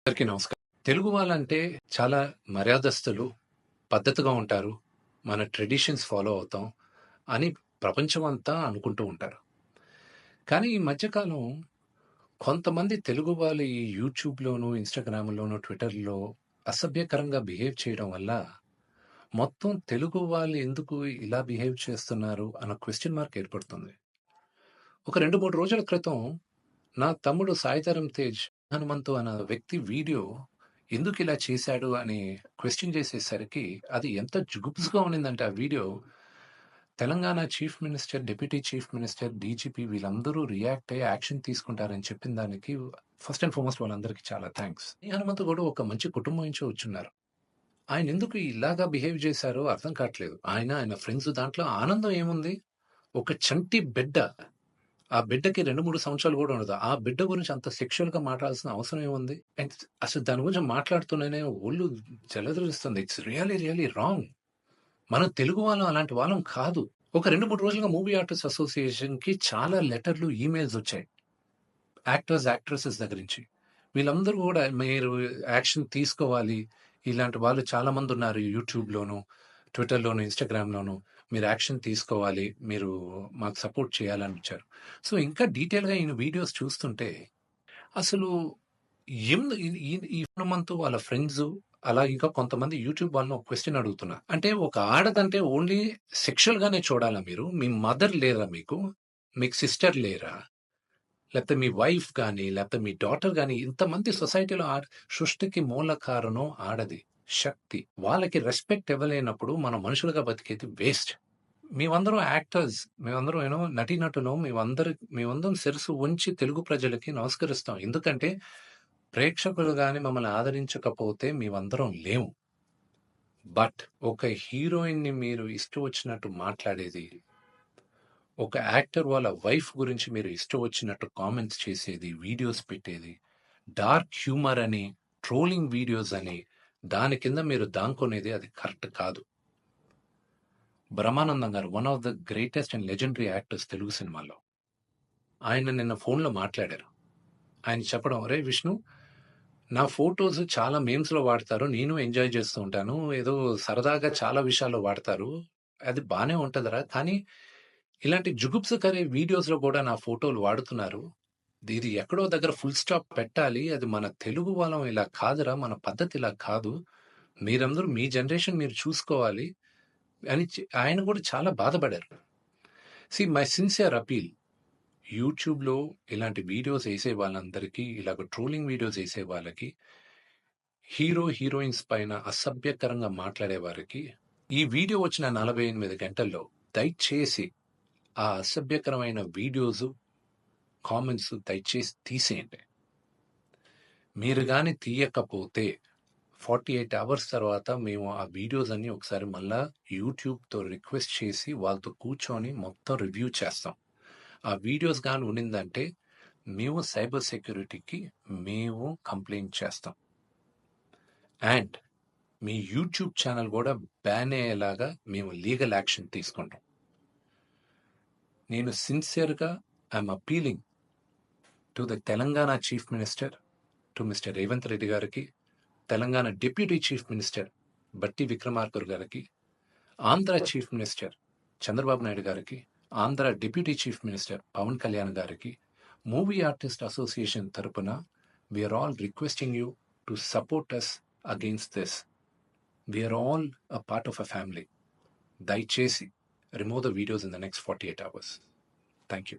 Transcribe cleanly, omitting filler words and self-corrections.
అందరికీ నమస్కారం. తెలుగు వాళ్ళంటే చాలా మర్యాదస్తులు, పద్ధతిగా ఉంటారు. మన ట్రెడిషన్స్ ఫాలో అవుతాం అని ప్రపంచమంతా అనుకుంటూ ఉంటారు. కానీ ఈ మధ్య కాలం కొంతమంది తెలుగు వాళ్ళు ఈ యూట్యూబ్‌లోను, ఇన్‌స్టాగ్రామ్‌లోను, ట్విట్టర్‌లో అసభ్యకరంగా బిహేవ్ చేయడం వల్ల మొత్తం తెలుగు వాళ్ళు ఎందుకు ఇలా బిహేవ్ చేస్తున్నారు అన్న క్వెషన్ మార్క్ ఏర్పడుతుంది. ఒక 2, 3 రోజుల క్రితం నా తమ్ముడు 'సాయిధరమ్ తేజ్' హనుమంతు అన్న వ్యక్తి వీడియో ఎందుకిలా చేశాడు అని క్వెషన్ చేసేసరికి అది ఎంత జుగుప్స్‌గా ఉండిందంటే ఆ video, Telangana chief minister, deputy chief minister, DGP వీళ్ళందరూ రియాక్ట్ అయ్యి యాక్షన్ తీసుకుంటారని చెప్పిన దానికి ఫస్ట్ అండ్ ఫార్మోస్ట్ వాళ్ళందరికీ చాలా థాంక్స్. ఈ హనుమంతు కూడా ఒక మంచి కుటుంబం నుంచి వచ్చున్నారు. ఆయనెందుకు ఇలాగా బిహేవ్ చేశారో అర్థం కావట్లేదు. ఆయన ఫ్రెండ్స్ దాంట్లో ఆనందం ఏముంది? ఒక చంటి బిడ్డ. ఆ బిడ్డకి 2, 3 సంవత్సరాలు గూడా ఉండదు. ఆ బిడ్డ గురించి అంత సెక్సువల్‌గా మాట్లాడాల్సిన అవసరం ఏముంది? అండ్ అసలు దాని గురించి మాట్లాడుతూనే ఒళ్ళు జలధరిస్తుంది. It's really, really wrong. మనం తెలుగు వాళ్ళం అలాంటి వాళ్ళం కాదు. ఒక 2, 3 రోజులుగా మూవీ ఆర్టిస్ట్ అసోసియేషన్‌కి చాలా లెటర్‌లు, ఈమెయిల్స్ వచ్చాయి. యాక్టర్స్, యాక్ట్రెసెస్ దగ్గర నుంచి. వీళ్ళందరూ గూడా మీరు యాక్షన్ తీసుకోవాలి. ఇలాంటి వాళ్ళు చాలా మందున్నారు యూట్యూబ్‌లోను, ట్విట్టర్‌లోను, ఇన్‌స్టాగ్రామ్‌లోను. మీరు యాక్షన్ తీసుకోవాలి. మీరు మాకు సపోర్ట్ చేయాలని వచ్చారు. సో, ఇంకా డీటెయిల్‌గా ఈయన వీడియోస్ చూస్తుంటే అసలు ఈ హనుమంతు వాళ్ళ ఫ్రెండ్సు, అలా ఇంకా కొంతమంది యూట్యూబ్ వాళ్ళని ఒక క్వెషన్ అడుగుతున్నా. అంటే ఒక ఆడదంటే ఓన్లీ సెక్షువల్‌గానే చూడాలా మీరు? మీ మదర్ లేరా మీకు? మీకు సిస్టర్ లేరా? లేకపోతే మీ వైఫ్ గాని, లేకపోతే మీ డాటర్ గాని, ఇంతమంది సొసైటీలో సృష్టికి మూల కారణం ఆడది. శక్తి. వాళ్ళకి రెస్పెక్ట్ ఇవ్వలేనప్పుడు మనం మనుషులుగా బతికేది వేస్ట్. మేమందరం యాక్టర్స్. మేమందరం నటీనటులం. మేమందరం శిరస్సు వంచి తెలుగు ప్రజలకి నమస్కరిస్తాం. ఎందుకంటే ప్రేక్షకులు గాని మమ్మల్ని ఆదరించకపోతే మేమందరం లేము. బట్ ఒక హీరోయిన్‌ని మీరు ఇష్టం వచ్చినట్టు మాట్లాడేది, ఒక యాక్టర్ వాళ్ళ వైఫ్ గురించి మీరు ఇష్టం వచ్చినట్టు కామెంట్స్ చేసేది, వీడియోస్ పెట్టేది, డార్క్ హ్యూమర్ అని, ట్రోలింగ్ వీడియోస్ అని, దాని కింద మీరు దాంకునేది అది కరెక్ట్ కాదు. బ్రహ్మానందం గారు one of the greatest and legendary actors Telugu సినిమాలో. ఆయన నిన్న ఫోన్‌లో మాట్లాడారు. ఆయన చెప్పడం, "ఒరేయ్ విష్ణు, నా ఫోటోస్ చాలా మీమ్స్‌లో వాడతారు. నేను ఎంజాయ్ చేస్తూ ఉంటాను. ఏదో సరదాగా చాలా విషయాల్లో వాడతారు. అది బానే ఉంటదిరా. కానీ ఇలాంటి జుగుప్సకర వీడియోస్‌లో కూడా నా ఫోటోలు వాడుతున్నారు. ఇది ఎక్కడో దగ్గర ఫుల్ స్టాప్ పెట్టాలి. అది మన తెలుగు వాళ్ళం ఇలా కాదురా! మన పద్ధతి ఇలా కాదు. మీరందరూ మీ జనరేషన్ మీరు చూసుకోవాలి" అని ఆయన కూడా చాలా బాధపడారు. మై సిన్సియర్ అపీల్, యూట్యూబ్‌లో ఇలాంటి వీడియోస్ ఏసే వాళ్ళందరికీ, ఇలాగ ట్రోలింగ్ వీడియోస్ ఏసే వాళ్ళకి, హీరో, హీరోయిన్స్ పైన అసభ్యకరంగా మాట్లాడే వారికి, ఈ వీడియో వచ్చిన 48 గంటల్లో దయచేసి ఆ అసభ్యకరమైన వీడియోసు, కామెంట్స్ దయచేసి తీసేయండి. మీరు గాని తీయకపోతే 48 అవర్స్ తర్వాత మేము ఆ వీడియోస్ అన్నీ ఒకసారి మళ్ళా యూట్యూబ్‌తో రిక్వెస్ట్ చేసి వాళ్ళతో కూర్చొని మొత్తం రివ్యూ చేస్తాం. ఆ వీడియోస్ గాని ఉండిందంటే మేము సైబర్ సెక్యూరిటీకి మేము కంప్లెయింట్ చేస్తాం. అండ్ మీ యూట్యూబ్ ఛానల్ కూడా బ్యాన్ అయ్యేలాగా మేము లీగల్ యాక్షన్ తీసుకుంటాం. నేను సిన్సియర్‌గా I am appealing to the Telangana chief minister, to mister Revanth Reddy గారికి, Telangana deputy chief minister Bhatti Vikramarka గారికి, ఆంధ్ర చీఫ్ మినిస్టర్ చంద్రబాబు నాయుడు గారికి, Andhra deputy chief minister Pawan Kalyan గారికి, మూవీ ఆర్టిస్ట్ అసోసియేషన్ తరపున we are all requesting you to support us against this. We are all a part of a family. దయచేసి remove the videos in the next 48 hours. Thank you.